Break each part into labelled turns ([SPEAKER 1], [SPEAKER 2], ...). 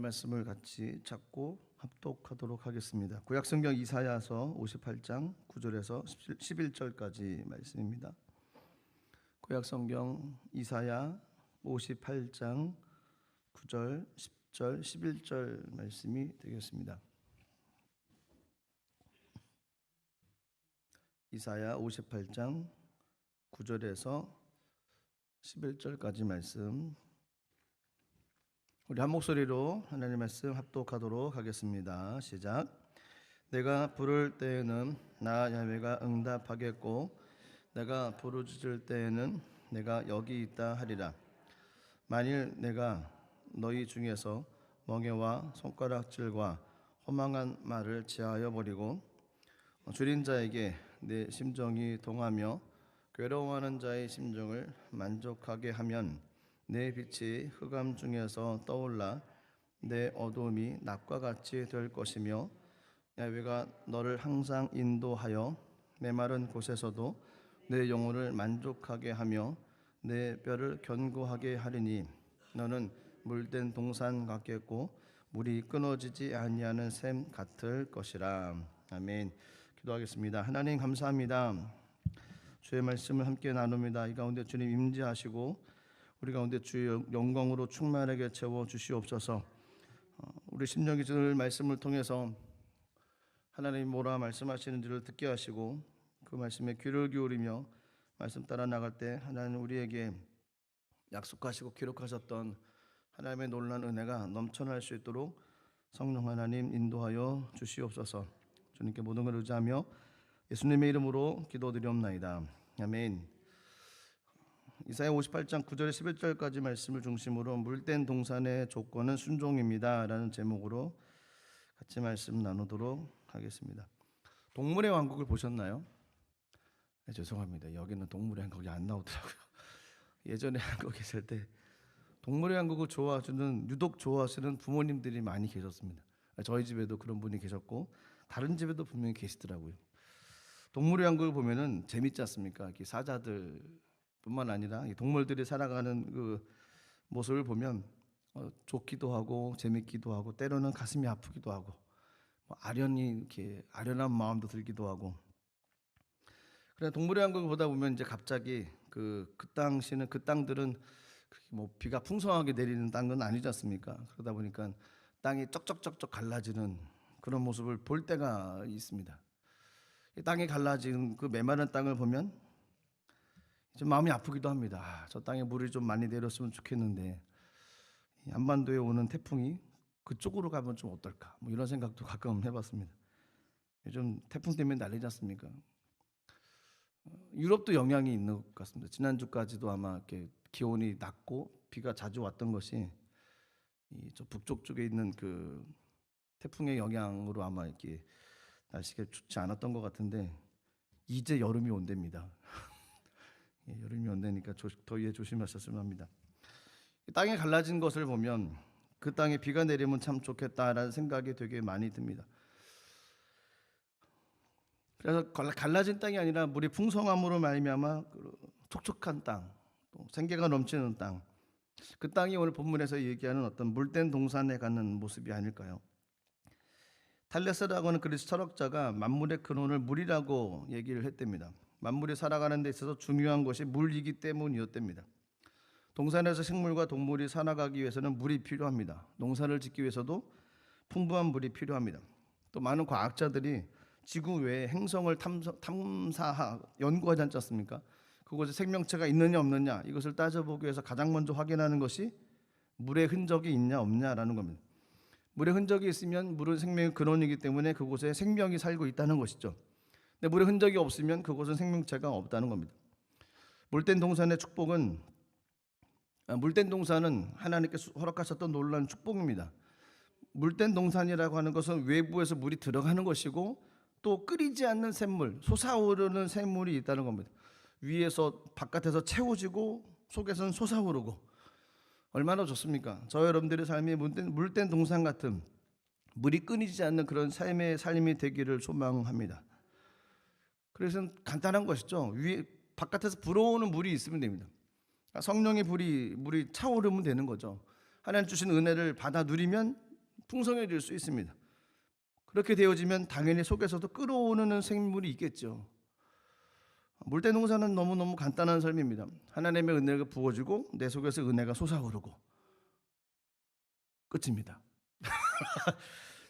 [SPEAKER 1] 말씀을 같이 찾고 합독하도록 하겠습니다. 구약성경 이사야서 58장 9절에서 11절까지 말씀입니다. 구약성경 이사야 58장 9절, 10절, 11절 말씀이 되겠습니다. 이사야 58장 9절에서 11절까지 말씀, 우리 한 목소리로 하나님의 말씀 합독하도록 하겠습니다. 시작. 내가 부를 때에는 나 야훼가 응답하겠고 내가 부르짖을 때에는 내가 여기 있다 하리라. 만일 내가 너희 중에서 멍에와 손가락질과 허망한 말을 제하여 버리고 줄인 자에게 내 심정이 동하며 괴로워하는 자의 심정을 만족하게 하면 내 빛이 흑암 중에서 떠올라 내 어두움이 낮과 같이 될 것이며 야훼가 너를 항상 인도하여 메마른 곳에서도 내 영혼을 만족하게 하며 내 뼈를 견고하게 하리니 너는 물된 동산 같겠고 물이 끊어지지 아니하는 샘 같을 것이라. 아멘. 기도하겠습니다. 하나님 감사합니다. 주의 말씀을 함께 나눕니다. 이 가운데 주님 임재하시고 우리 가운데 주의 영광으로 충만하게 채워 주시옵소서. 우리 심령이 들 말씀을 통해서 하나님이 뭐라 말씀하시는지를 듣게 하시고 그 말씀에 귀를 기울이며 말씀 따라 나갈 때 하나님 우리에게 약속하시고 기록하셨던 하나님의 놀라운 은혜가 넘쳐날 수 있도록 성령 하나님 인도하여 주시옵소서. 주님께 모든 걸 의지하며 예수님의 이름으로 기도드리옵나이다. 아멘. 이사야 58장 9절 11절까지 말씀을 중심으로 물된 동산의 조건은 순종입니다 라는 제목으로 같이 말씀 나누도록 하겠습니다. 동물의 왕국을 보셨나요? 네, 죄송합니다. 여기는 동물의 왕국이 안 나오더라고요. 예전에 한국에 있을 때 동물의 왕국을 좋아하시는, 유독 좋아하시는 부모님들이 많이 계셨습니다. 저희 집에도 그런 분이 계셨고 다른 집에도 분명히 계시더라고요. 동물의 왕국을 보면은 재밌지 않습니까? 이렇게 사자들 뿐만 아니라 동물들이 살아가는 그 모습을 보면 좋기도 하고 재밌기도 하고 때로는 가슴이 아프기도 하고 아련히 이렇게 아련한 마음도 들기도 하고. 그래 동물의 왕국을 보다 보면 이제 갑자기 그 당시는 그 땅들은 뭐 비가 풍성하게 내리는 땅은 아니지 않습니까? 그러다 보니까 땅이 쩍쩍쩍쩍 갈라지는 그런 모습을 볼 때가 있습니다. 이 땅이 갈라진 그 메마른 땅을 보면 좀 마음이 아프기도 합니다. 저 땅에 물이 좀 많이 내렸으면 좋겠는데 한반도에 오는 태풍이 그쪽으로 가면 좀 어떨까? 뭐 이런 생각도 가끔 해봤습니다. 요즘 태풍 때문에 난리지 않습니까? 유럽도 영향이 있는 것 같습니다. 지난주까지도 아마 이렇게 기온이 낮고 비가 자주 왔던 것이 저 북쪽 쪽에 있는 그 태풍의 영향으로 아마 이렇게 날씨가 좋지 않았던 것 같은데 이제 여름이 온답니다. 여름이 온다니까 더위에 조심하셨으면 합니다. 땅에 갈라진 것을 보면 그 땅에 비가 내리면 참 좋겠다라는 생각이 되게 많이 듭니다. 그래서 갈라진 땅이 아니라 물이 풍성함으로 말미암아 촉촉한 땅, 또 생기가 넘치는 땅, 그 땅이 오늘 본문에서 얘기하는 어떤 물된 동산에 가는 모습이 아닐까요? 탈레스라고 하는 그리스 철학자가 만물의 근원을 물이라고 얘기를 했답니다. 만물이 살아가는 데 있어서 중요한 것이 물이기 때문이었답니다. 동산에서 식물과 동물이 살아가기 위해서는 물이 필요합니다. 농사를 짓기 위해서도 풍부한 물이 필요합니다. 또 많은 과학자들이 지구 외의 행성을 연구하지 않지 않습니까? 그곳에 생명체가 있느냐 없느냐 이것을 따져보기 위해서 가장 먼저 확인하는 것이 물의 흔적이 있냐 없냐라는 겁니다. 물의 흔적이 있으면 물은 생명의 근원이기 때문에 그곳에 생명이 살고 있다는 것이죠. 근데 물의 흔적이 없으면 그곳은 생명체가 없다는 겁니다. 물된 동산의 축복은 물된 동산은 하나님께서 허락하셨던 놀라운 축복입니다. 물된 동산이라고 하는 것은 외부에서 물이 들어가는 것이고 또 끓이지 않는 샘물, 솟아오르는 샘물이 있다는 겁니다. 위에서 바깥에서 채워지고 속에서는 솟아오르고 얼마나 좋습니까? 저 여러분들의 삶이 물된 동산 같은 물이 끊이지 않는 그런 삶의 삶이 되기를 소망합니다. 그래서 간단한 것이죠. 위에 바깥에서 불어오는 물이 있으면 됩니다. 성령의 물이 차오르면 되는 거죠. 하나님 주신 은혜를 받아 누리면 풍성해질 수 있습니다. 그렇게 되어지면 당연히 속에서도 끓어오르는 생물이 있겠죠. 물대농사는 너무너무 간단한 삶입니다. 하나님의 은혜가 부어지고 내 속에서 은혜가 솟아오르고 끝입니다.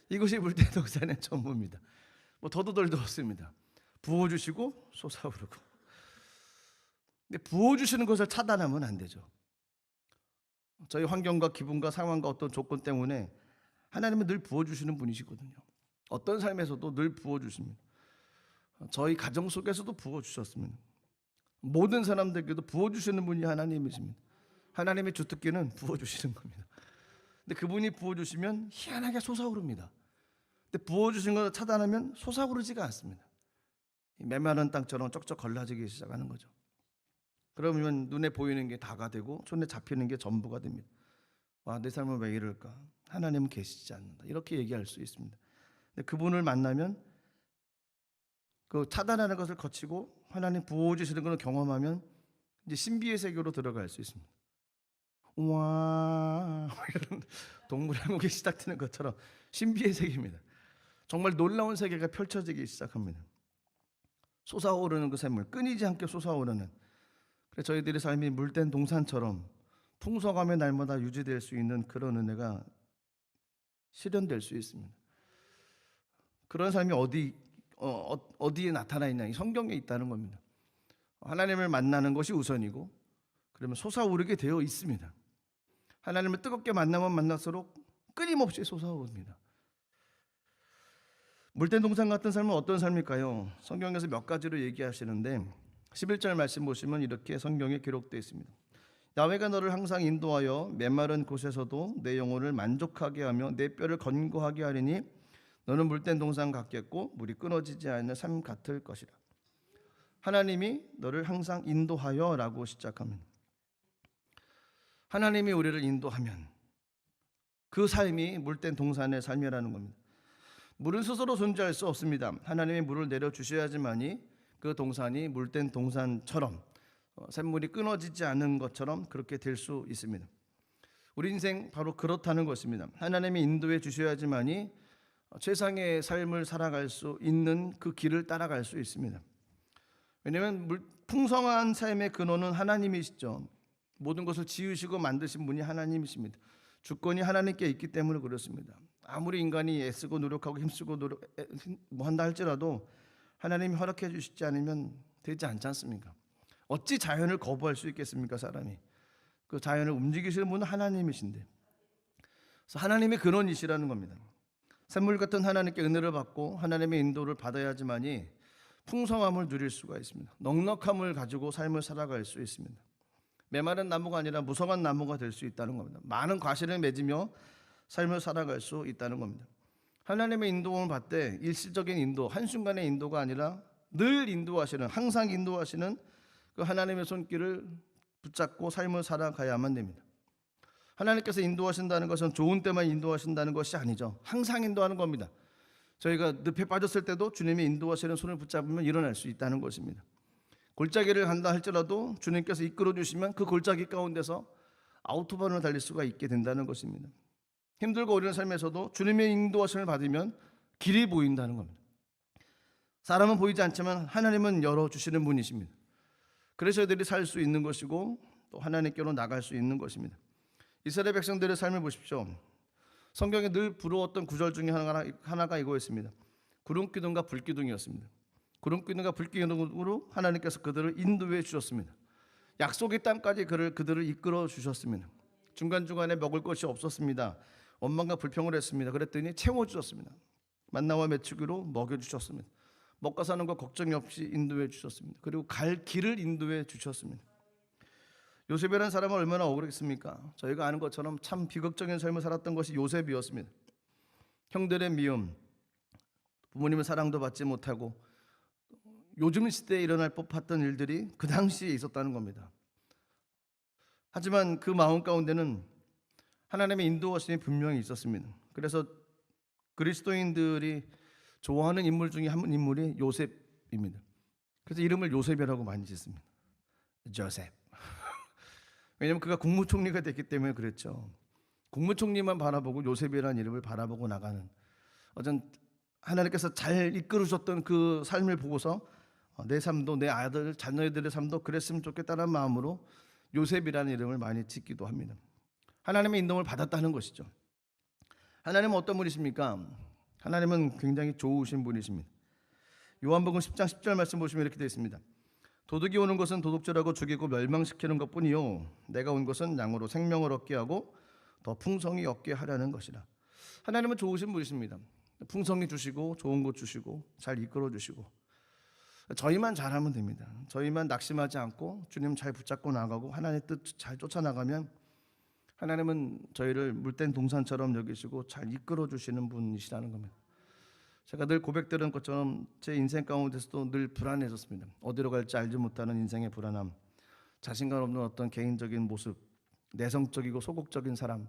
[SPEAKER 1] 이것이 물대농사의 전부입니다. 뭐 더도 덜도 없습니다. 부어주시고 솟아오르고. 근데 부어주시는 것을 차단하면 안 되죠. 저희 환경과 기분과 상황과 어떤 조건 때문에 하나님은 늘 부어주시는 분이시거든요. 어떤 삶에서도 늘 부어주십니다. 저희 가정 속에서도 부어주셨습니다. 모든 사람들께도 부어주시는 분이 하나님이십니다. 하나님의 주특기는 부어주시는 겁니다. 근데 그분이 부어주시면 희한하게 솟아오릅니다. 근데 부어주신 것을 차단하면 솟아오르지가 않습니다. 메마른 땅처럼 쩍쩍 걸라지기 시작하는 거죠. 그러면 눈에 보이는 게 다가 되고 손에 잡히는 게 전부가 됩니다. 와, 내 삶은 왜 이럴까? 하나님은 계시지 않는다. 이렇게 얘기할 수 있습니다. 근데 그분을 만나면 그 차단하는 것을 거치고 하나님 부어주시는 것을 경험하면 이제 신비의 세계로 들어갈 수 있습니다. 와, 이런 동물 한국에 시작되는 것처럼 신비의 세계입니다. 정말 놀라운 세계가 펼쳐지기 시작합니다. 솟아오르는 그 샘물, 끊이지 않게 솟아오르는. 그래서 저희들의 삶이 물된 동산처럼 풍성함의 날마다 유지될 수 있는 그런 은혜가 실현될 수 있습니다. 그런 삶이 어디에 나타나 있냐? 이 성경에 있다는 겁니다. 하나님을 만나는 것이 우선이고, 그러면 솟아오르게 되어 있습니다. 하나님을 뜨겁게 만나면 만날수록 끊임없이 솟아오릅니다. 물된 동산 같은 삶은 어떤 삶일까요? 성경에서 몇 가지로 얘기하시는데 11절 말씀 보시면 이렇게 성경에 기록되어 있습니다. 야훼가 너를 항상 인도하여 메마른 곳에서도 내 영혼을 만족하게 하며 내 뼈를 건고하게 하리니 너는 물된 동산 같겠고 물이 끊어지지 않는 삶 같을 것이라. 하나님이 너를 항상 인도하여 라고 시작합니다. 하나님이 우리를 인도하면 그 삶이 물된 동산의 삶이라는 겁니다. 물은 스스로 존재할 수 없습니다. 하나님이 물을 내려주셔야지만이 그 동산이 물된 동산처럼 샘물이 끊어지지 않는 것처럼 그렇게 될 수 있습니다. 우리 인생 바로 그렇다는 것입니다. 하나님이 인도해 주셔야지만이 최상의 삶을 살아갈 수 있는 그 길을 따라갈 수 있습니다. 왜냐하면 풍성한 삶의 근원은 하나님이시죠. 모든 것을 지으시고 만드신 분이 하나님이십니다. 주권이 하나님께 있기 때문에 그렇습니다. 아무리 인간이 애쓰고 노력하고 힘쓰고 한다 할지라도 하나님이 허락해 주시지 않으면 되지 않지 않습니까? 어찌 자연을 거부할 수 있겠습니까, 사람이? 그 자연을 움직이시는 분은 하나님이신데, 그래서 하나님의 근원이시라는 겁니다. 샘물 같은 하나님께 은혜를 받고 하나님의 인도를 받아야지만이 풍성함을 누릴 수가 있습니다. 넉넉함을 가지고 삶을 살아갈 수 있습니다. 메마른 나무가 아니라 무성한 나무가 될 수 있다는 겁니다. 많은 과실을 맺으며 삶을 살아갈 수 있다는 겁니다. 하나님의 인도를 받되 일시적인 인도, 한순간의 인도가 아니라 늘 인도하시는, 항상 인도하시는 그 하나님의 손길을 붙잡고 삶을 살아가야만 됩니다. 하나님께서 인도하신다는 것은 좋은 때만 인도하신다는 것이 아니죠. 항상 인도하는 겁니다. 저희가 늪에 빠졌을 때도 주님이 인도하시는 손을 붙잡으면 일어날 수 있다는 것입니다. 골짜기를 간다 할지라도 주님께서 이끌어 주시면 그 골짜기 가운데서 아우토반을 달릴 수가 있게 된다는 것입니다. 힘들고 어려운 삶에서도 주님의 인도하심을 받으면 길이 보인다는 겁니다. 사람은 보이지 않지만 하나님은 열어주시는 분이십니다. 그래서 저희들이 살 수 있는 것이고 또 하나님께로 나갈 수 있는 것입니다. 이스라엘 백성들의 삶을 보십시오. 성경에 늘 부러웠던 구절 중에 하나가 이거였습니다. 구름기둥과 불기둥이었습니다. 구름기둥과 불기둥으로 하나님께서 그들을 인도해 주셨습니다. 약속의 땅까지 그들을 이끌어 주셨습니다. 중간중간에 먹을 것이 없었습니다. 원망과 불평을 했습니다. 그랬더니 채워주셨습니다. 만나와 메추기로 먹여주셨습니다. 먹고 사는 거 걱정이 없이 인도해 주셨습니다. 그리고 갈 길을 인도해 주셨습니다. 요셉이라는 사람은 얼마나 억울했습니까? 저희가 아는 것처럼 참 비극적인 삶을 살았던 것이 요셉이었습니다. 형들의 미움, 부모님의 사랑도 받지 못하고 요즘 시대에 일어날 법했던 일들이 그 당시에 있었다는 겁니다. 하지만 그 마음 가운데는 하나님의 인도하심이 분명히 있었습니다. 그래서 그리스도인들이 좋아하는 인물 중에 한 인물이 요셉입니다. 그래서 이름을 요셉이라고 많이 짓습니다. 조셉. 왜냐하면 그가 국무총리가 됐기 때문에 그랬죠. 국무총리만 바라보고 요셉이라는 이름을 바라보고 나가는, 어전 하나님께서 잘 이끌으셨던 그 삶을 보고서 내 삶도, 내 아들 자녀들의 삶도 그랬으면 좋겠다는 마음으로 요셉이라는 이름을 많이 짓기도 합니다. 하나님의 인도를 받았다는 것이죠. 하나님은 어떤 분이십니까? 하나님은 굉장히 좋으신 분이십니다. 요한복음 10장 10절 말씀 보시면 이렇게 되어 있습니다. 도둑이 오는 것은 도둑질하고 죽이고 멸망시키는 것뿐이요 내가 온 것은 양으로 생명을 얻게 하고 더 풍성히 얻게 하려는 것이라. 하나님은 좋으신 분이십니다. 풍성히 주시고 좋은 것 주시고 잘 이끌어 주시고, 저희만 잘하면 됩니다. 저희만 낙심하지 않고 주님 잘 붙잡고 나가고 하나님의 뜻 잘 쫓아나가면 하나님은 저희를 물된 동산처럼 여기시고 잘 이끌어 주시는 분이시라는 겁니다. 제가 늘 고백드린 것처럼 제 인생 가운데서도 늘 불안해졌습니다. 어디로 갈지 알지 못하는 인생의 불안함, 자신감 없는 어떤 개인적인 모습, 내성적이고 소극적인 사람,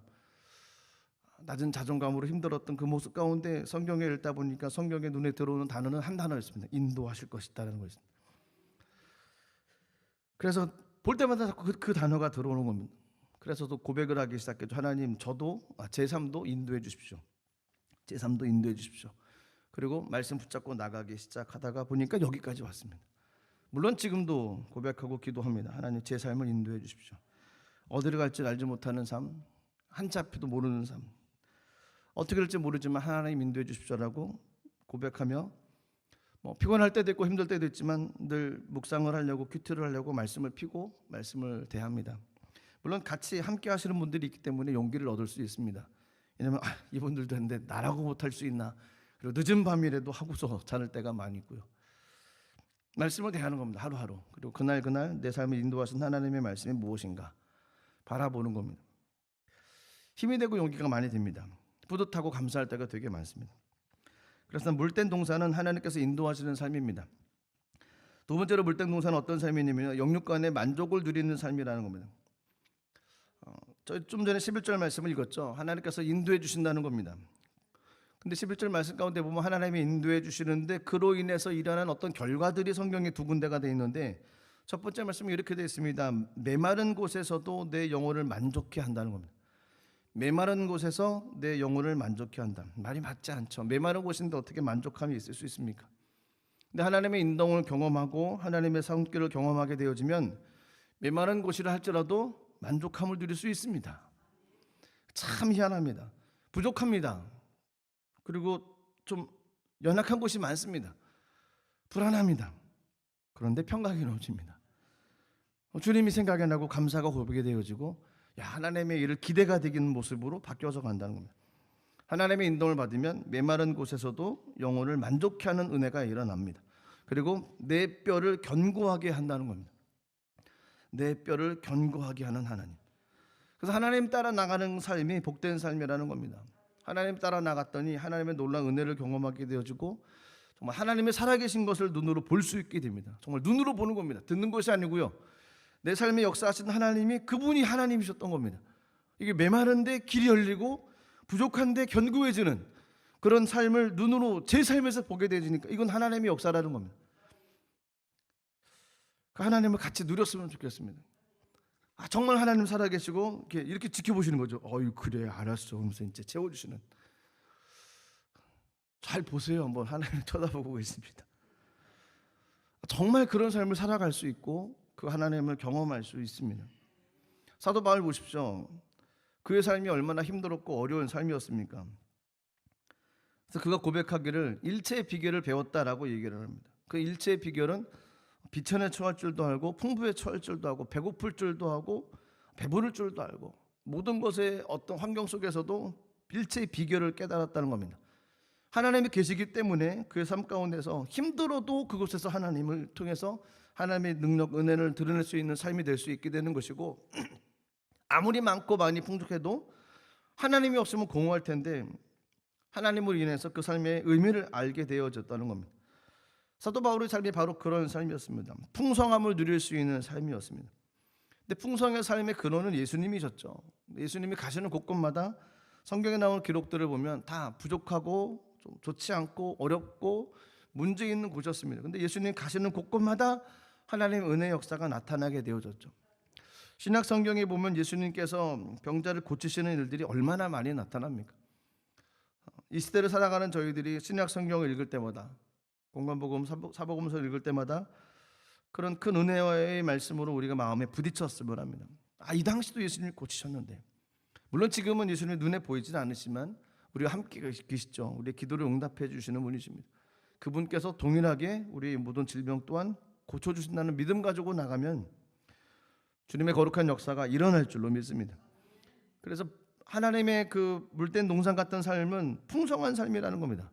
[SPEAKER 1] 낮은 자존감으로 힘들었던 그 모습 가운데 성경을 읽다 보니까 성경에 눈에 들어오는 단어는 한 단어였습니다. 인도하실 것이다라는 것입니다. 그래서 볼 때마다 자꾸 그 단어가 들어오는 겁니다. 그래서 또 고백을 하기 시작했죠. 하나님, 저도 제 삶도 인도해 주십시오. 제 삶도 인도해 주십시오. 그리고 말씀 붙잡고 나가기 시작하다가 보니까 여기까지 왔습니다. 물론 지금도 고백하고 기도합니다. 하나님, 제 삶을 인도해 주십시오. 어디로 갈지 알지 못하는 삶, 한치 앞에도 모르는 삶, 어떻게 될지 모르지만 하나님 인도해 주십시오라고 고백하며, 피곤할 때도 있고 힘들 때도 있지만 늘 묵상을 하려고, 큐티를 하려고 말씀을 피고 말씀을 대합니다. 물론 같이 함께 하시는 분들이 있기 때문에 용기를 얻을 수 있습니다. 왜냐하면 이분들도 했는데 나라고 못할 수 있나, 그리고 늦은 밤이라도 하고서 자는 때가 많이 있고요. 말씀을 대하는 겁니다. 하루하루. 그리고 그날 내 삶을 인도하신 하나님의 말씀이 무엇인가 바라보는 겁니다. 힘이 되고 용기가 많이 됩니다. 뿌듯하고 감사할 때가 되게 많습니다. 그래서 물된 동산은 하나님께서 인도하시는 삶입니다. 두 번째로 물된 동산은 어떤 삶이냐면 영육간의 만족을 누리는 삶이라는 겁니다. 좀 전에 11절 말씀을 읽었죠. 하나님께서 인도해 주신다는 겁니다. 근데 11절 말씀 가운데 보면 하나님이 인도해 주시는데 그로 인해서 일어난 어떤 결과들이 성경에 두 군데가 되어 있는데, 첫 번째 말씀이 이렇게 되어 있습니다. 메마른 곳에서도 내 영혼을 만족해 한다는 겁니다. 메마른 곳에서 내 영혼을 만족해 한다. 말이 맞지 않죠. 메마른 곳인데 어떻게 만족함이 있을 수 있습니까? 근데 하나님의 인도를 경험하고 하나님의 성길을 경험하게 되어지면 메마른 곳이라 할지라도 만족함을 누릴 수 있습니다. 참 희한합니다. 부족합니다. 그리고 좀 연약한 곳이 많습니다. 불안합니다. 그런데 평강이 넘칩니다. 주님이 생각이 나고 감사가 고백이 되어지고, 하나님의 일을 기대가 되는 모습으로 바뀌어서 간다는 겁니다. 하나님의 인도를 받으면 메마른 곳에서도 영혼을 만족해 하는 은혜가 일어납니다. 그리고 내 뼈를 견고하게 한다는 겁니다. 내 뼈를 견고하게 하는 하나님. 그래서 하나님 따라 나가는 삶이 복된 삶이라는 겁니다. 하나님 따라 나갔더니 하나님의 놀라운 은혜를 경험하게 되어지고, 정말 하나님의 살아계신 것을 눈으로 볼 수 있게 됩니다. 정말 눈으로 보는 겁니다. 듣는 것이 아니고요. 내 삶에 역사하신 하나님이 그분이 하나님이셨던 겁니다. 이게 메마른데 길이 열리고 부족한데 견고해지는 그런 삶을 눈으로 제 삶에서 보게 되니까 이건 하나님의 역사라는 겁니다. 그 하나님을 같이 누렸으면 좋겠습니다. 정말 하나님 살아계시고 이렇게 지켜보시는 거죠. 그래 알았어 하면서 이제 채워주시는. 잘 보세요. 한번 하나님을 쳐다보고 있습니다. 정말 그런 삶을 살아갈 수 있고 그 하나님을 경험할 수 있습니다. 사도 바울 보십시오. 그의 삶이 얼마나 힘들었고 어려운 삶이었습니까? 그래서 그가 고백하기를 일체의 비결을 배웠다라고 얘기를 합니다. 그 일체의 비결은 비천에 처할 줄도 알고 풍부에 처할 줄도 알고 배고플 줄도 하고 배부를 줄도 알고 모든 것의 어떤 환경 속에서도 일체의 비결을 깨달았다는 겁니다. 하나님이 계시기 때문에 그의 삶 가운데서 힘들어도 그곳에서 하나님을 통해서 하나님의 능력, 은혜를 드러낼 수 있는 삶이 될 수 있게 되는 것이고, 아무리 많고 많이 풍족해도 하나님이 없으면 공허할 텐데 하나님으로 인해서 그 삶의 의미를 알게 되어졌다는 겁니다. 사도 바울의 삶이 바로 그런 삶이었습니다. 풍성함을 누릴 수 있는 삶이었습니다. 근데 풍성의 삶의 근원은 예수님이셨죠. 예수님이 가시는 곳곳마다 성경에 나오는 기록들을 보면 다 부족하고 좀 좋지 않고 어렵고 문제 있는 곳이었습니다. 근데 예수님 가시는 곳곳마다 하나님의 은혜의 역사가 나타나게 되어졌죠. 신약 성경에 보면 예수님께서 병자를 고치시는 일들이 얼마나 많이 나타납니까? 이 시대를 살아가는 저희들이 신약 성경을 읽을 때마다, 공관복음, 사복음서를 읽을 때마다 그런 큰 은혜의 말씀으로 우리가 마음에 부딪혔으면 합니다. 이 당시도 예수님이 고치셨는데, 물론 지금은 예수님이 눈에 보이지는 않으시지만 우리가 함께 계시죠. 우리의 기도를 응답해 주시는 분이십니다. 그분께서 동일하게 우리의 모든 질병 또한 고쳐주신다는 믿음 가지고 나가면 주님의 거룩한 역사가 일어날 줄로 믿습니다. 그래서 하나님의 그 물된 동산 같은 삶은 풍성한 삶이라는 겁니다.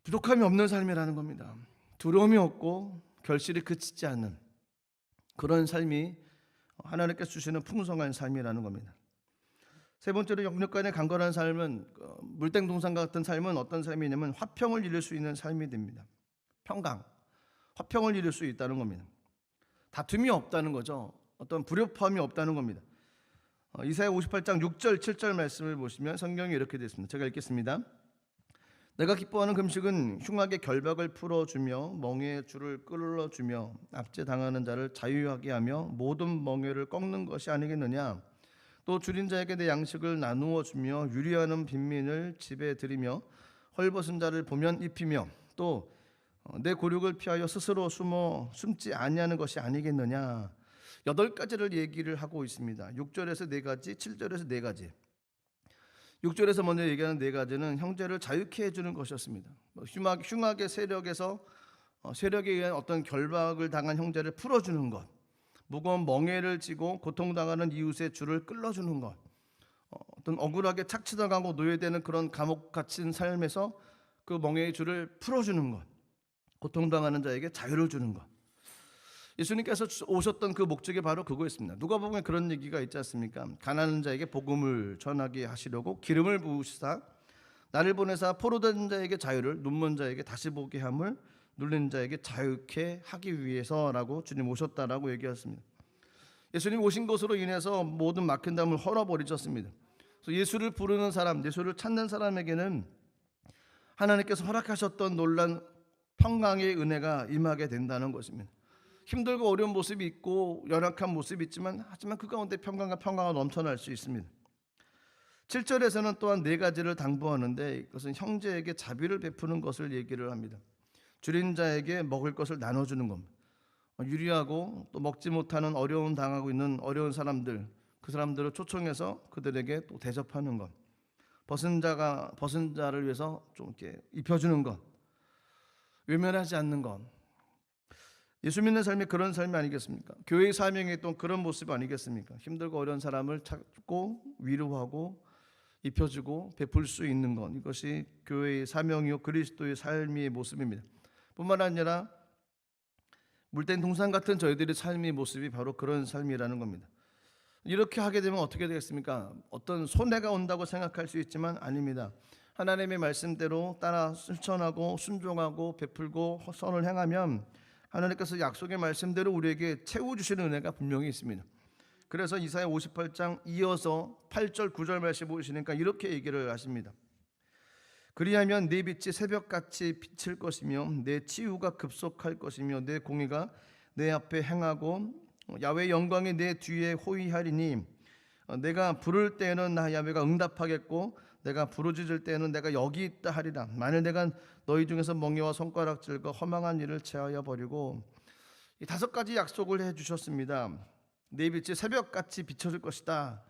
[SPEAKER 1] 부족함이 없는 삶이라는 겁니다. 두려움이 없고 결실이 그치지 않는 그런 삶이 하나님께서 주시는 풍성한 삶이라는 겁니다. 세 번째로 영육간의 강건한 삶은, 물된 동산 같은 삶은 어떤 삶이냐면 화평을 이룰 수 있는 삶이 됩니다. 평강, 화평을 이룰 수 있다는 겁니다. 다툼이 없다는 거죠. 어떤 불협화음이 없다는 겁니다. 이사야 58장 6절 7절 말씀을 보시면 성경이 이렇게 되어 있습니다. 제가 읽겠습니다. 내가 기뻐하는 금식은 흉악의 결박을 풀어주며 멍에의 줄을 끌어주며 압제당하는 자를 자유하게 하며 모든 멍에를 꺾는 것이 아니겠느냐. 또 줄인 자에게 내 양식을 나누어 주며 유리하는 빈민을 집에 들이며 헐벗은 자를 보면 입히며 또 내 곤욕을 피하여 스스로 숨지 아니하는 것이 아니겠느냐. 8가지를 얘기를 하고 있습니다. 6절에서 4가지, 7절에서 4가지. 6절에서 먼저 얘기하는 4가지는 형제를 자유케 해주는 것이었습니다. 흉악의 세력에 의한 어떤 결박을 당한 형제를 풀어주는 것, 무거운 멍에를 지고 고통당하는 이웃의 줄을 끌어주는 것, 어떤 억울하게 착취당하고 노예되는 그런 감옥 갇힌 삶에서 그 멍에의 줄을 풀어주는 것, 고통당하는 자에게 자유를 주는 것. 예수님께서 오셨던 그 목적이 바로 그거였습니다. 누가복음에 그런 얘기가 있지 않습니까? 가난한 자에게 복음을 전하게 하시려고 기름을 부으시사 나를 보내사 포로된 자에게 자유를, 눈먼 자에게 다시 보게 함을, 눌린 자에게 자유케 하기 위해서라고 주님 오셨다라고 얘기했습니다. 예수님 오신 것으로 인해서 모든 막힌 담을 헐어버리셨습니다. 그래서 예수를 부르는 사람, 예수를 찾는 사람에게는 하나님께서 허락하셨던 놀란 평강의 은혜가 임하게 된다는 것입니다. 힘들고 어려운 모습이 있고 연약한 모습이 있지만 하지만 그 가운데 평강과 넘쳐날 수 있습니다. 7절에서는 또한 4가지를 당부하는데 이것은 형제에게 자비를 베푸는 것을 얘기를 합니다. 줄인 자에게 먹을 것을 나눠주는 겁니다. 유리하고 또 먹지 못하는 어려움 당하고 있는 어려운 사람들, 그 사람들을 초청해서 그들에게 또 대접하는 것, 벗은 자를 위해서 좀 이렇게 입혀주는 것, 외면하지 않는 것. 예수 믿는 삶이 그런 삶이 아니겠습니까? 교회의 사명이 또 그런 모습 아니겠습니까? 힘들고 어려운 사람을 찾고 위로하고 입혀주고 베풀 수 있는 것, 이것이 교회의 사명이요 그리스도의 삶의 모습입니다. 뿐만 아니라 물된 동산 같은 저희들의 삶의 모습이 바로 그런 삶이라는 겁니다. 이렇게 하게 되면 어떻게 되겠습니까? 어떤 손해가 온다고 생각할 수 있지만 아닙니다. 하나님의 말씀대로 따라 실천하고 순종하고 베풀고 선을 행하면 하나님께서 약속의 말씀대로 우리에게 채워주시는 은혜가 분명히 있습니다. 그래서 이사야 58장 이어서 8절 9절 말씀 보시니까 이렇게 얘기를 하십니다. 그리하면 내 빛이 새벽같이 비칠 것이며 내 치유가 급속할 것이며 내 공의가 내 앞에 행하고 야훼의 영광이 내 뒤에 호위하리니 내가 부를 때에는 나 야훼가 응답하겠고 내가 부르짖을 때에는 내가 여기 있다 하리라. 만일 내가 너희 중에서 멍에와 손가락질과 허망한 일을 제하여 버리고, 이 5가지 약속을 해주셨습니다. 내 빛이 새벽같이 비춰질 것이다.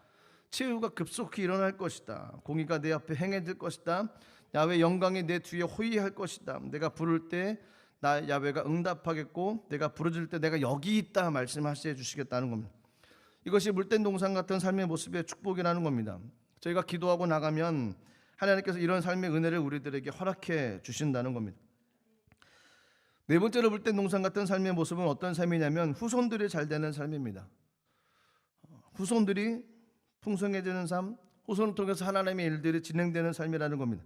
[SPEAKER 1] 치유가 급속히 일어날 것이다. 공의가 내 앞에 행해질 것이다. 야훼 영광이 내 뒤에 호위할 것이다. 내가 부를 때 나 야훼가 응답하겠고 내가 부르짖을 때 내가 여기 있다 말씀하시해 주시겠다는 겁니다. 이것이 물된 동산 같은 삶의 모습의 축복이라는 겁니다. 저희가 기도하고 나가면 하나님께서 이런 삶의 은혜를 우리들에게 허락해 주신다는 겁니다. 4번째로 물된 동산 같은 삶의 모습은 어떤 삶이냐면 후손들이 잘 되는 삶입니다. 후손들이 풍성해지는 삶, 후손을 통해서 하나님의 일들이 진행되는 삶이라는 겁니다.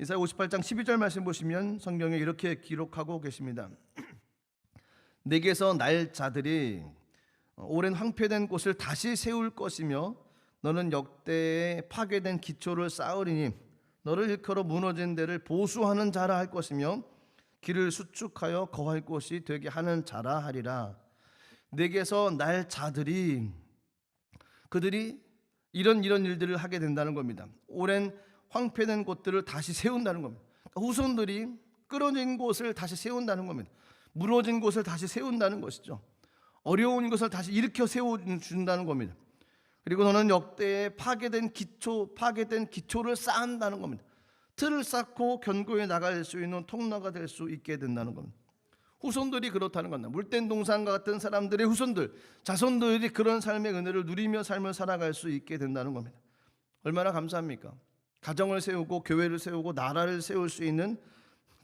[SPEAKER 1] 이사야 58장 12절 말씀 보시면 성경에 이렇게 기록하고 계십니다. 내게서 날 자들이 오랜 황폐된 곳을 다시 세울 것이며 너는 역대에 파괴된 기초를 쌓으리니 너를 일컬어 무너진 데를 보수하는 자라 할 것이며 길을 수축하여 거할 곳이 되게 하는 자라 하리라. 내게서 날 자들이 그들이 이런 일들을 하게 된다는 겁니다. 오랜 황폐된 곳들을 다시 세운다는 겁니다. 그러니까 후손들이 끊어진 곳을 다시 세운다는 겁니다. 무너진 곳을 다시 세운다는 것이죠. 어려운 것을 다시 일으켜 세워준다는 겁니다. 그리고 너는 역대에 파괴된 기초를 쌓는다는 겁니다. 틀을 쌓고 견고히 나갈 수 있는 통로가 될 수 있게 된다는 겁니다. 후손들이 그렇다는 겁니다. 물된 동산과 같은 사람들의 후손들, 자손들이 그런 삶의 은혜를 누리며 삶을 살아갈 수 있게 된다는 겁니다. 얼마나 감사합니까? 가정을 세우고 교회를 세우고 나라를 세울 수 있는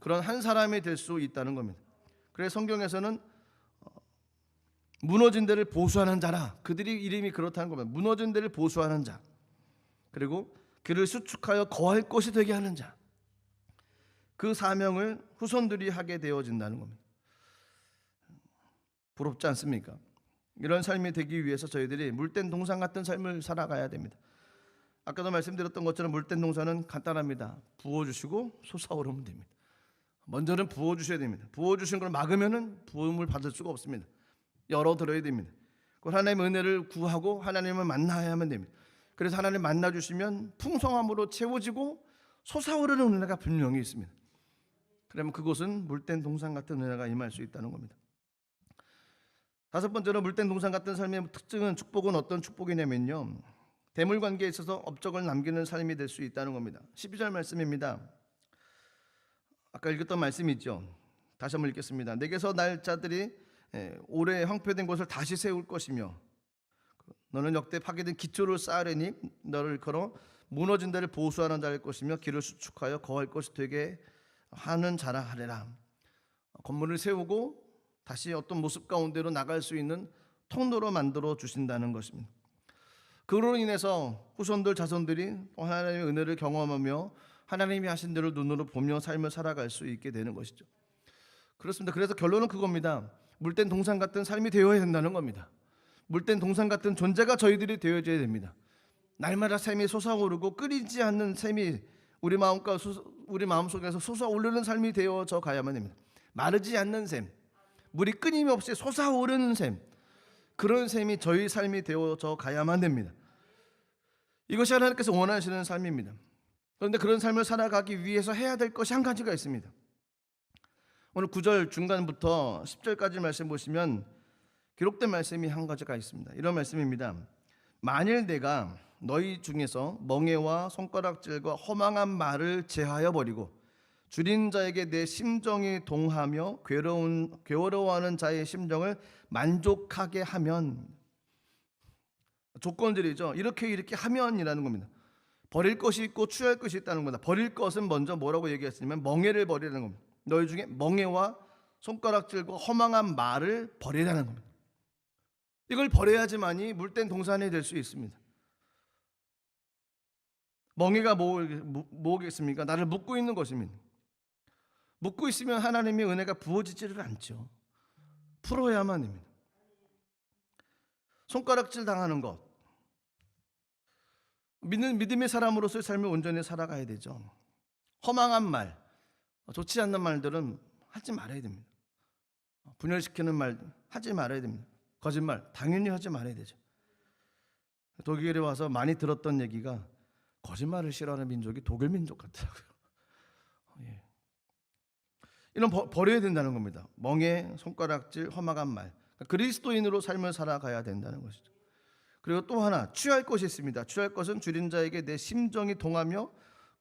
[SPEAKER 1] 그런 한 사람이 될 수 있다는 겁니다. 그래서 성경에서는 무너진 데를 보수하는 자라, 그들이 이름이 그렇다는 겁니다. 무너진 데를 보수하는 자, 그리고 그를 수축하여 거할 곳이 되게 하는 자, 그 사명을 후손들이 하게 되어진다는 겁니다. 부럽지 않습니까? 이런 삶이 되기 위해서 저희들이 물된 동산 같은 삶을 살아가야 됩니다. 아까도 말씀드렸던 것처럼 물된 동산은 간단합니다. 부어주시고 솟아오르면 됩니다. 먼저는 부어주셔야 됩니다. 부어주신 걸 막으면 부음을 받을 수가 없습니다. 열어들어야 됩니다. 하나님의 은혜를 구하고 하나님을 만나야만 됩니다. 그래서 하나님 만나주시면 풍성함으로 채워지고 솟아오르는 은혜가 분명히 있습니다. 그러면 그곳은 물된 동산 같은 은혜가 임할 수 있다는 겁니다. 다섯 번째로 물된 동산 같은 삶의 특징은, 축복은 어떤 축복이냐면요, 대물 관계에 있어서 업적을 남기는 삶이 될 수 있다는 겁니다. 12절 말씀입니다. 아까 읽었던 말씀이죠. 다시 한번 읽겠습니다. 내게서 날 자들이 오래 황폐된 곳을 다시 세울 것이며 너는 역대 파괴된 기초를 쌓으려니 너를 걸어 무너진 데를 보수하는 자일 것이며 길을 수축하여 거할 것이 되게 하는 자라 하리라. 건물을 세우고 다시 어떤 모습 가운데로 나갈 수 있는 통로로 만들어 주신다는 것입니다. 그로 인해서 후손들 자손들이 하나님의 은혜를 경험하며 하나님이 하신 대로 눈으로 보며 삶을 살아갈 수 있게 되는 것이죠. 그렇습니다. 그래서 결론은 그겁니다. 물된 동산 같은 삶이 되어야 된다는 겁니다. 물된 동산 같은 존재가 저희들이 되어져야 됩니다. 날마다 샘이 솟아오르고 끓이지 않는 샘이 우리 마음속에서 솟아오르는 삶이 되어져 가야만 됩니다. 마르지 않는 샘, 물이 끊임없이 솟아오르는 샘, 그런 샘이 저희 삶이 되어져 가야만 됩니다. 이것이 하나님께서 원하시는 삶입니다. 그런데 그런 삶을 살아가기 위해서 해야 될 것이 한 가지가 있습니다. 오늘 9절 중간부터 10절까지 말씀 보시면 기록된 말씀이 한 가지가 있습니다. 이런 말씀입니다. 만일 내가 너희 중에서 멍에와 손가락질과 허망한 말을 제하여 버리고 줄인 자에게 내 심정이 동하며 괴로워하는 자의 심정을 만족하게 하면, 조건들이죠. 이렇게 하면이라는 겁니다. 버릴 것이 있고 취할 것이 있다는 겁니다. 버릴 것은 먼저 뭐라고 얘기했으면 멍에를 버리라는 겁니다. 너희 중에 멍에와 손가락질과 허망한 말을 버리라는 겁니다. 이걸 버려야지만이 물된 동산이 될 수 있습니다. 멍에가 뭐겠습니까? 나를 묶고 있는 것입니다. 묶고 있으면 하나님의 은혜가 부어지지를 않죠. 풀어야만 합니다. 손가락질 당하는 것, 믿음의 사람으로서의 삶을 온전히 살아가야 되죠. 허망한 말, 좋지 않는 말들은 하지 말아야 됩니다. 분열시키는 말 하지 말아야 됩니다. 거짓말 당연히 하지 말아야 되죠. 독일에 와서 많이 들었던 얘기가 거짓말을 싫어하는 민족이 독일 민족 같더라고요. 예. 이런 버려야 된다는 겁니다. 멍에, 손가락질, 험악한 말, 그리스도인으로 삶을 살아가야 된다는 것이죠. 그리고 또 하나 취할 것이 있습니다. 취할 것은 줄인 자에게 내 심정이 동하며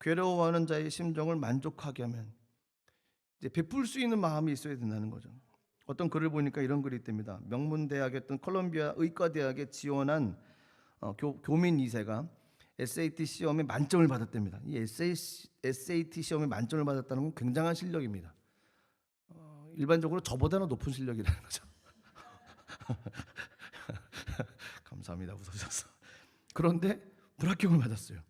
[SPEAKER 1] 괴로워하는 자의 심정을 만족하게 하면, 이제 베풀 수 있는 마음이 있어야 된다는 거죠. 어떤 글을 보니까 이런 글이 있답니다. 명문대학이었던 콜롬비아 의과대학에 지원한 교민 2세가 SAT 시험에 만점을 받았답니다. 이 SAT 시험에 만점을 받았다는 건 굉장한 실력입니다. 일반적으로 저보다는 높은 실력이라는 거죠. 감사합니다. 웃으셨어. 그런데 불합격을 받았어요.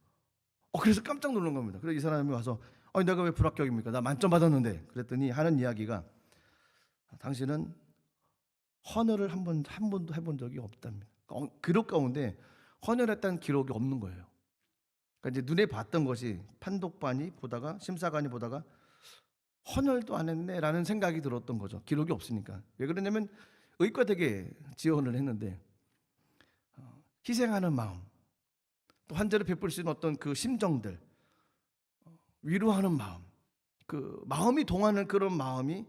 [SPEAKER 1] 그래서 깜짝 놀란 겁니다. 그래서 이 사람이 와서 내가 왜 불합격입니까? 나 만점 받았는데. 그랬더니 하는 이야기가, 당신은 헌혈을 한 번도 해본 적이 없답니다. 기록 가운데 헌혈했다는 기록이 없는 거예요. 그러니까 이제 눈에 봤던 것이 판독반이 보다가, 심사관이 보다가 헌혈도 안 했네라는 생각이 들었던 거죠. 기록이 없으니까. 왜 그러냐면 의과대게 지원을 했는데 희생하는 마음, 또 환자를 베풀 수 있는 어떤 그 심정들, 위로하는 마음, 그 마음이 동하는 그런 마음이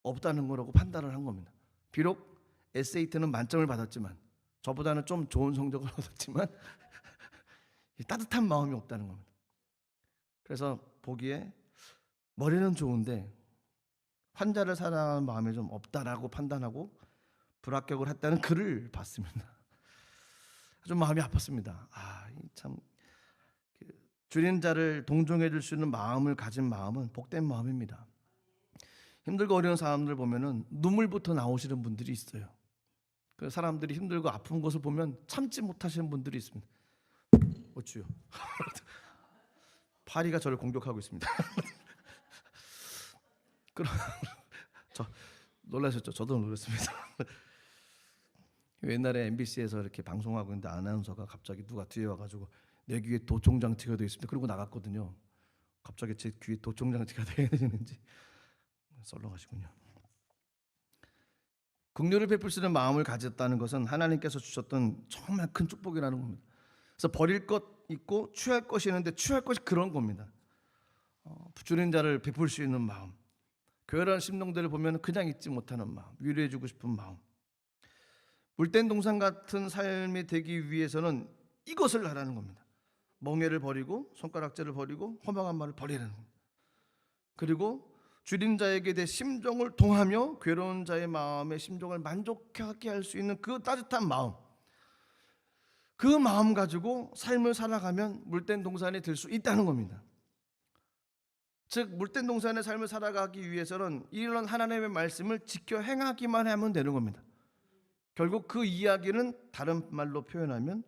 [SPEAKER 1] 없다는 거라고 판단을 한 겁니다. 비록 SAT는 만점을 받았지만, 저보다는 좀 좋은 성적을 얻었지만 따뜻한 마음이 없다는 겁니다. 그래서 보기에 머리는 좋은데 환자를 사랑하는 마음이 좀 없다라고 판단하고 불합격을 했다는 글을 봤습니다. 좀 마음이 아팠습니다. 참 줄인 자를 동정해 줄 수 있는 마음을 가진 마음은 복된 마음입니다. 힘들고 어려운 사람들 보면은 눈물부터 나오시는 분들이 있어요. 그 사람들이 힘들고 아픈 것을 보면 참지 못하시는 분들이 있습니다. 어쭈요? 파리가 저를 공격하고 있습니다. 그럼 저 놀라셨죠? 저도 놀랐습니다. 옛날에 MBC에서 이렇게 방송하고 있는데 아나운서가 갑자기 누가 뒤에 와가지고 내 귀에 도청장치가 되어 있습니다. 그러고 나갔거든요. 갑자기 제 귀에 도청장치가 되어 있는지 썰렁하시군요. 긍휼을 베풀 수 있는 마음을 가졌다는 것은 하나님께서 주셨던 정말 큰 축복이라는 겁니다. 그래서 버릴 것 있고 취할 것이 있는데 취할 것이 그런 겁니다. 줄인 자를 베풀 수 있는 마음, 교회라는 심령들을 보면 그냥 잊지 못하는 마음, 위로해주고 싶은 마음. 물된 동산 같은 삶이 되기 위해서는 이것을 하라는 겁니다. 멍에를 버리고 손가락질을 버리고 허망한 말을 버리라는 겁니다. 그리고 줄인 자에게 내 심정을 동하며 괴로운 자의 마음의 심정을 만족하게 할 수 있는 그 따뜻한 마음, 그 마음 가지고 삶을 살아가면 물된 동산이 될 수 있다는 겁니다. 즉 물된 동산의 삶을 살아가기 위해서는 이런 하나님의 말씀을 지켜 행하기만 하면 되는 겁니다. 결국 그 이야기는 다른 말로 표현하면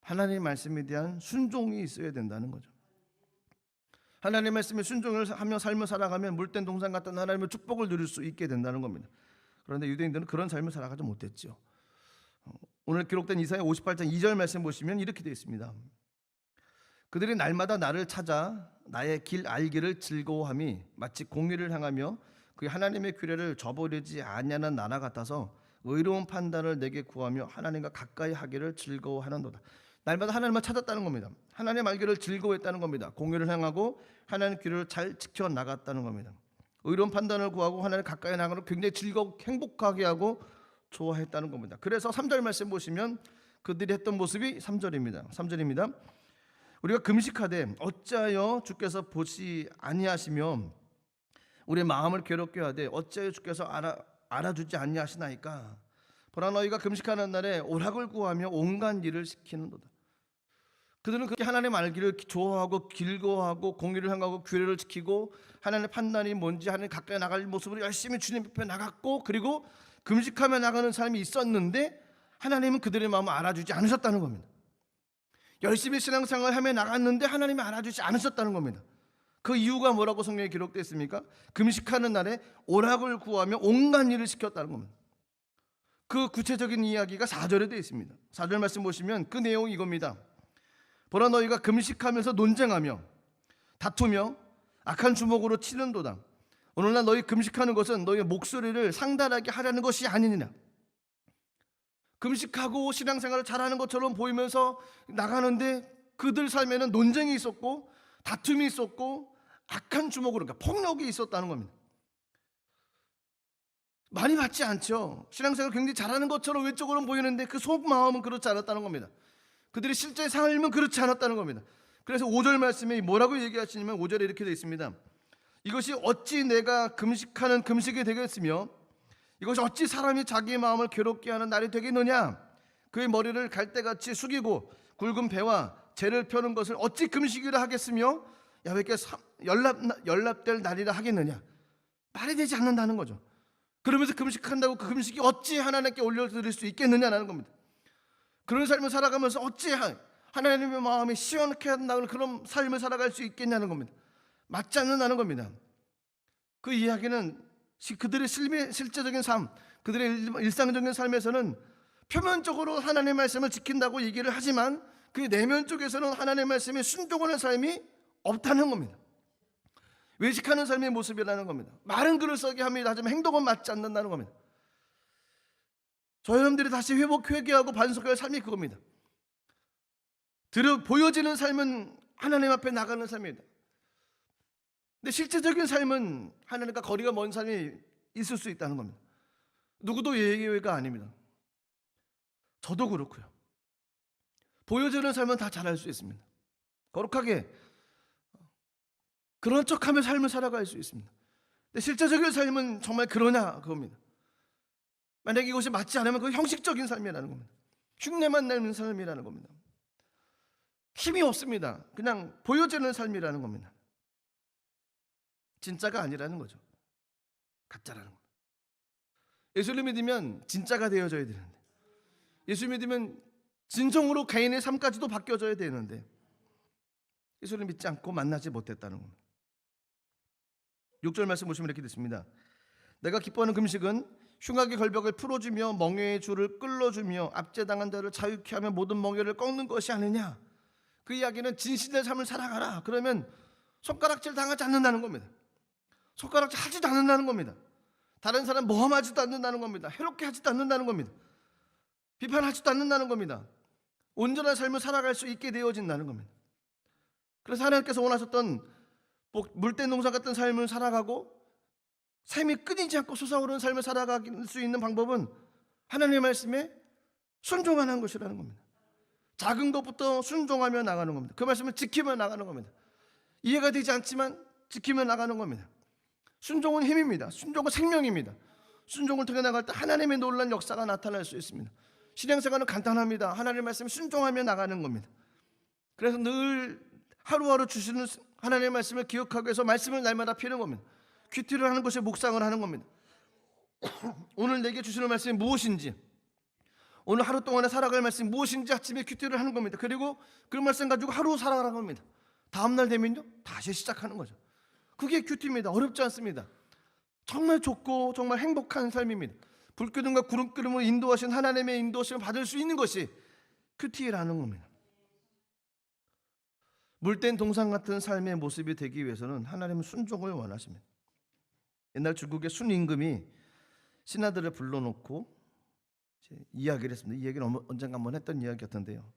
[SPEAKER 1] 하나님의 말씀에 대한 순종이 있어야 된다는 거죠. 하나님의 말씀에 순종을 하며 삶을 살아가면 물된 동산 같은 하나님의 축복을 누릴 수 있게 된다는 겁니다. 그런데 유대인들은 그런 삶을 살아가지 못했죠. 오늘 기록된 이사야 58장 2절 말씀 보시면 이렇게 되어 있습니다. 그들이 날마다 나를 찾아 나의 길 알기를 즐거워함이 마치 공의를 향하며 그 하나님의 규례를 저버리지 아니하는 나라 같아서 의로운 판단을 내게 구하며 하나님과 가까이 하기를 즐거워하는도다. 날마다 하나님을 찾았다는 겁니다. 하나님 알기를 즐거워했다는 겁니다. 공의를 행하고 하나님의 규례를 잘 지켜 나갔다는 겁니다. 의로운 판단을 구하고 하나님 가까이 나가는 굉장히 즐겁고 행복하게 하고 좋아했다는 겁니다. 그래서 3절 말씀 보시면 그들이 했던 모습이 3절입니다. 우리가 금식하되 어찌하여 주께서 보시 아니하시며 우리의 마음을 괴롭게 하되 어찌하여 주께서 알아주지 아니하시나이까. 보라 너희가 금식하는 날에 오락을 구하며 온갖 일을 시키는도다. 그들은 그렇게 하나님 알기를 좋아하고 즐거워하고 공의를 행하고 규례를 지키고 하나님의 판단이 뭔지 하나님 가까이 나갈 모습으로 열심히 주님 앞에 나갔고, 그리고 금식하며 나가는 삶이 있었는데 하나님은 그들의 마음을 알아주지 않으셨다는 겁니다. 열심히 신앙생활을 하며 나갔는데 하나님이 알아주지 않으셨다는 겁니다. 그 이유가 뭐라고 성경에 기록되어 있습니까? 금식하는 날에 오락을 구하며 온갖 일을 시켰다는 겁니다. 그 구체적인 이야기가 4절에 되어 있습니다. 4절 말씀 보시면 그 내용이 이겁니다. 보라 너희가 금식하면서 논쟁하며 다투며 악한 주먹으로 치는도다. 오늘날 너희 금식하는 것은 너희의 목소리를 상달하게 하려는 것이 아니니라. 금식하고 신앙생활을 잘하는 것처럼 보이면서 나가는데 그들 삶에는 논쟁이 있었고 다툼이 있었고 악한 주먹으로, 그러니까 폭력이 있었다는 겁니다. 많이 받지 않죠. 신앙생활을 굉장히 잘하는 것처럼 외적으로는 보이는데 그 속마음은 그렇지 않았다는 겁니다. 그들의 실제 삶은 그렇지 않았다는 겁니다. 그래서 5절 말씀에 뭐라고 얘기하시냐면 5절에 이렇게 되어 있습니다. 이것이 어찌 내가 금식하는 금식이 되겠으며 이것이 어찌 사람이 자기의 마음을 괴롭게 하는 날이 되겠느냐. 그의 머리를 갈대같이 숙이고 굵은 배와 재를 펴는 것을 어찌 금식이라 하겠으며 야훼께 연락될 날이라 하겠느냐. 말이 되지 않는다는 거죠. 그러면서 금식한다고 그 금식이 어찌 하나님께 올려드릴 수 있겠느냐라는 겁니다. 그런 삶을 살아가면서 어찌 하나님의 마음이 시원케 한다는 그런 삶을 살아갈 수 있겠냐는 겁니다. 맞지 않는다는 겁니다. 그 이야기는 그들의 실제적인 삶, 그들의 일상적인 삶에서는 표면적으로 하나님의 말씀을 지킨다고 얘기를 하지만 그 내면 쪽에서는 하나님의 말씀에 순종하는 삶이 없다는 겁니다. 외식하는 삶의 모습이라는 겁니다. 말은 그럴싸하게 합니다. 하지만 행동은 맞지 않는다는 겁니다. 저 여러분들이 다시 회개하고 반석할 삶이 그겁니다. 보여지는 삶은 하나님 앞에 나가는 삶입니다. 근데 실제적인 삶은 하나님과 거리가 먼 삶이 있을 수 있다는 겁니다. 누구도 예외가 아닙니다. 저도 그렇고요. 보여지는 삶은 다 잘할 수 있습니다. 거룩하게 그런 척하며 삶을 살아갈 수 있습니다. 근데 실제적인 삶은 정말 그러냐 그겁니다. 만약에 이것이 맞지 않으면 그건 형식적인 삶이라는 겁니다. 흉내만 내는 삶이라는 겁니다. 힘이 없습니다. 그냥 보여지는 삶이라는 겁니다. 진짜가 아니라는 거죠. 가짜라는 겁니다. 예수를 믿으면 진짜가 되어져야 되는데, 예수 믿으면 진정으로 개인의 삶까지도 바뀌어져야 되는데 예수를 믿지 않고 만나지 못했다는 겁니다. 6절 말씀 보시면 이렇게 됐습니다. 내가 기뻐하는 금식은 흉악의 걸벽을 풀어주며 멍에의 줄을 끌어주며 압제당한 자를 자유케 하며 모든 멍에를 꺾는 것이 아니냐. 그 이야기는 진실의 삶을 살아가라. 그러면 손가락질 당하지 않는다는 겁니다. 손가락질 하지도 않는다는 겁니다. 다른 사람 모함하지도 않는다는 겁니다. 해롭게 하지도 않는다는 겁니다. 비판하지도 않는다는 겁니다. 온전한 삶을 살아갈 수 있게 되어진다는 겁니다. 그래서 하나님께서 원하셨던 물된 농사 같은 삶을 살아가고 삶이 끊이지 않고 솟아오르는 삶을 살아갈 수 있는 방법은 하나님의 말씀에 순종하는 것이라는 겁니다. 작은 것부터 순종하며 나가는 겁니다. 그 말씀을 지키며 나가는 겁니다. 이해가 되지 않지만 지키며 나가는 겁니다. 순종은 힘입니다. 순종은 생명입니다. 순종을 통해 나갈 때 하나님의 놀라운 역사가 나타날 수 있습니다. 신앙생활은 간단합니다. 하나님의 말씀에 순종하며 나가는 겁니다. 그래서 늘 하루하루 주시는 하나님의 말씀을 기억하기 위해서 말씀을 날마다 피는 겁니다. 큐티를 하는 것이 묵상을 하는 겁니다. 오늘 내게 주시는 말씀이 무엇인지, 오늘 하루 동안에 살아갈 말씀이 무엇인지 아침에 큐티를 하는 겁니다. 그리고 그 말씀 가지고 하루 살아가는 겁니다. 다음날 되면요 다시 시작하는 거죠. 그게 큐티입니다. 어렵지 않습니다. 정말 좋고 정말 행복한 삶입니다. 불기둥과 구름기름으로 인도하신 하나님의 인도하심을 받을 수 있는 것이 큐티라는 겁니다. 물된 동상 같은 삶의 모습이 되기 위해서는 하나님은 순종을 원하십니다. 옛날 중국의 순임금이 신하들을 불러놓고 이야기를 했습니다. 이 얘기는 언젠가 한번 했던 이야기 같은데요.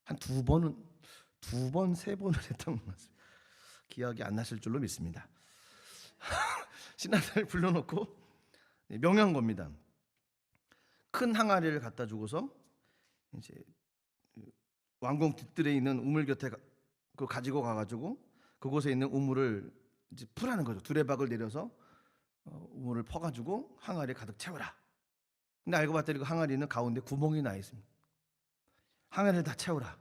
[SPEAKER 1] 한 두 번, 세 번을 했던 것 같습니다. 기억이 안 나실 줄로 믿습니다. 신하들을 불러놓고 명한 겁니다. 큰 항아리를 갖다 주고서 이제 왕궁 뒷뜰에 있는 우물 곁에 그걸 가지고 가가지고 그곳에 있는 우물을 이제 풀하는 거죠. 두레박을 내려서 우물을 퍼가지고 항아리에 가득 채워라. 근데 알고 봤더니 그 항아리는 가운데 구멍이 나 있습니다. 항아리를 다 채워라.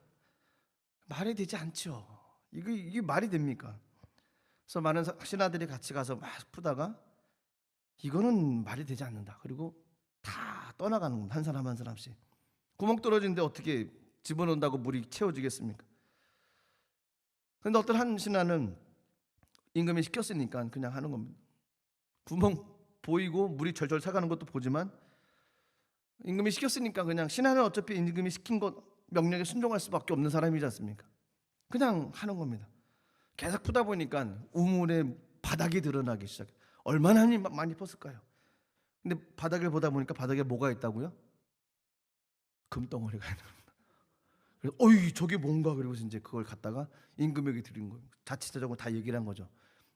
[SPEAKER 1] 말이 되지 않죠. 이게 말이 됩니까? 그래서 많은 신하들이 같이 가서 막 푸다가 이거는 말이 되지 않는다. 그리고 다 떠나가는 겁니다. 한 사람 한 사람씩. 구멍 떨어지는데 어떻게 집어넣는다고 물이 채워지겠습니까? 그런데 어떤 한 신하는 임금이 시켰으니까 그냥 하는 겁니다. 구멍 보이고 물이 절절 차가는 것도 보지만 임금이 시켰으니까 그냥, 신하는 어차피 임금이 시킨 것 명령에 순종할 수밖에 없는 사람이지 않습니까? 그냥 하는 겁니다. 계속 푸다 보니까 우물의 바닥이 드러나기 시작해요. 얼마나 많이 펐을까요? 근데 바닥을 보다 보니까 바닥에 뭐가 있다고요? 금덩어리가 있는 겁니다. 그래서 어이 저게 뭔가, 그리고 이제 그걸 갖다가 임금에게 드린 거예요. 자치자적으로 다 얘기를 한 거죠.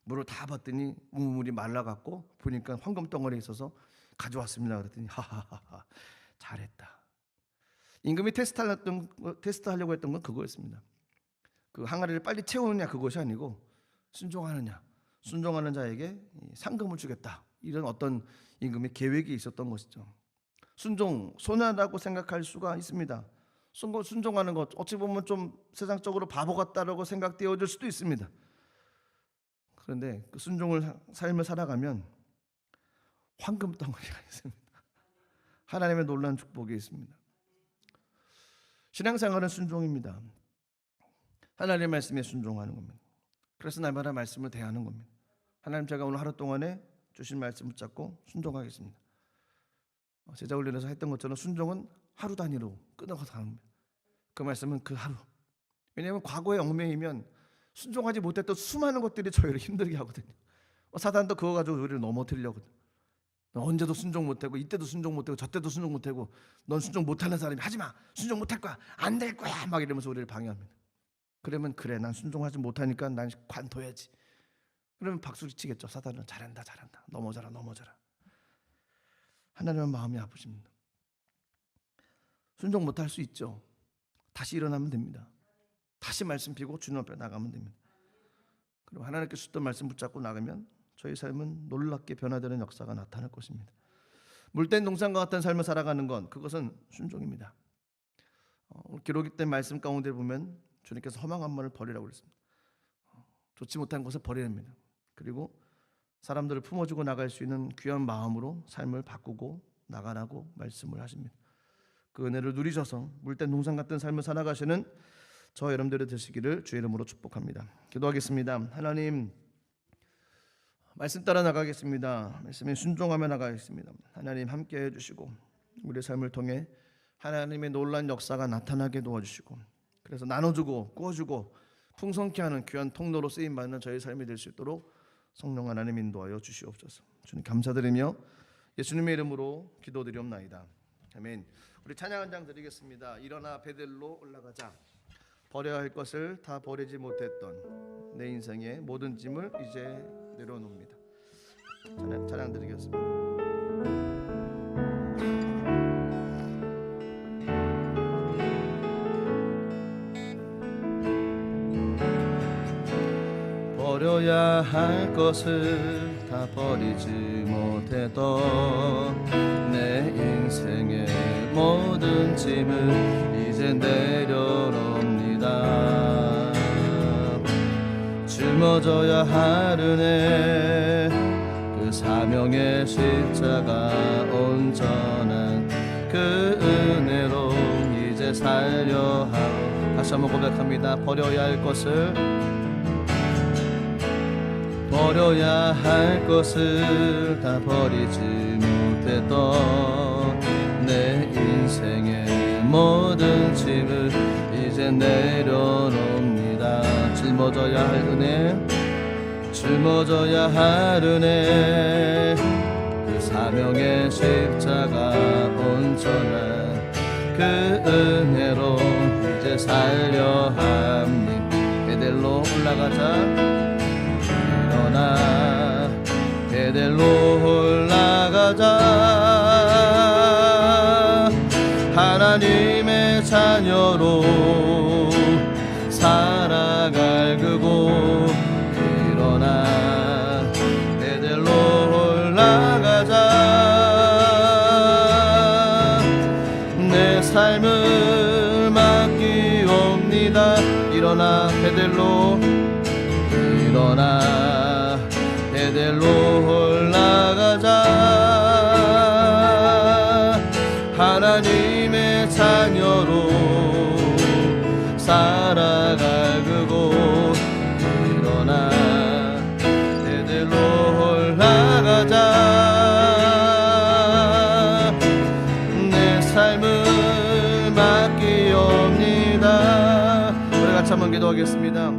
[SPEAKER 1] 물을 다 봤더니 우물이 말라갖고 보니까 황금 덩어리에 있어서 가져왔습니다. 그랬더니 하하하하 잘했다. 임금이 테스트하려고 했던 건 그거였습니다. 그 항아리를 빨리 채우느냐 그것이 아니고 순종하느냐, 순종하는 자에게 상금을 주겠다, 이런 어떤 임금의 계획이 있었던 것이죠. 순종, 손해라고 생각할 수가 있습니다. 순종하는 것 어찌 보면 좀 세상적으로 바보 같다라고 생각되어질 수도 있습니다. 그런데 그 삶을 살아가면 황금 덩어리가 있습니다. 하나님의 놀라운 축복이 있습니다. 신앙생활은 순종입니다. 하나님의 말씀에 순종하는 겁니다. 그래서 날마다 말씀을 대하는 겁니다. 하나님, 제가 오늘 하루 동안에 주신 말씀 붙잡고 순종하겠습니다. 제자 훈련에서 했던 것처럼 순종은 하루 단위로 끊어서 가는 겁니다. 그 말씀은 그 하루. 왜냐하면 과거의 얽매이면 순종하지 못했던 수많은 것들이 저희를 힘들게 하거든요. 사단도 그거 가지고 우리를 넘어뜨리려거든요. 넌 언제도 순종 못하고 이때도 순종 못하고 저때도 순종 못하고 넌 순종 못하는 사람이 하지마, 순종 못할 거야, 안 될 거야 막 이러면서 우리를 방해합니다. 그러면 그래, 난 순종하지 못하니까 난 관둬야지. 그러면 박수를 치겠죠. 사단은 잘한다 넘어져라. 하나님은 마음이 아프십니다. 순종 못할 수 있죠. 다시 일어나면 됩니다. 다시 말씀 피고 주님 앞에 나가면 됩니다. 그리고 하나님께 주셨던 말씀 붙잡고 나가면 저희 삶은 놀랍게 변화되는 역사가 나타날 것입니다. 물된 동산과 같은 삶을 살아가는 건 그것은 순종입니다. 기록된 말씀 가운데 보면 주님께서 험한 말을 버리라고 그랬습니다. 좋지 못한 것을 버려야 합니다. 그리고 사람들을 품어주고 나갈 수 있는 귀한 마음으로 삶을 바꾸고 나가라고 말씀을 하십니다. 그 은혜를 누리셔서 물된 동산 같은 삶을 살아가시는 저 여러분들이 되시기를 주의 이름으로 축복합니다. 기도하겠습니다. 하나님, 말씀 따라 나가겠습니다. 말씀에 순종하며 나가겠습니다. 하나님 함께해 주시고 우리의 삶을 통해 하나님의 놀라운 역사가 나타나게 도와주시고, 그래서 나눠주고 꾸어주고 풍성케 하는 귀한 통로로 쓰임받는 저희 삶이 될 수 있도록 성령 하나님 인도하여 주시옵소서. 주님 감사드리며 예수님의 이름으로 기도드리옵나이다. 아멘. 우리 찬양 한 장 드리겠습니다. 일어나 베델로 올라가자. 버려야 할 것을 다 버리지 못했던 내 인생의 모든 짐을 이제 내려놓습니다. 찬양 드리겠습니다. 버려야 할 것을 다 버리지 못했던 내 인생의 모든 짐을 이제 내려놓습니다. 짊어져야 할 은혜, 그 사명의 십자가 온전한 그 은혜로 이제 살려 하오. 다시 한번 고백합니다. 버려야 할 것을 다 버리지 못했던 내 인생의 모든 짐을 이제 내려놓습니다. 짊어져야 할 은혜, 그 사명의 십자가 온전한 그 은혜로 이제 살려 합니다. 베델로 올라가자. 일어나 베델로 올라가자. 하나님의 자녀로 살아갈 그곳. 일어나 베델로 올라가자. 내 삶을 맡기옵니다. 일어나 베델로 올라가자. 하나님의 자녀로 살아갈 그곳. 일어나 베델로 올라가자. 내 삶을 맡기옵니다. 우리 같이 한번 기도하겠습니다.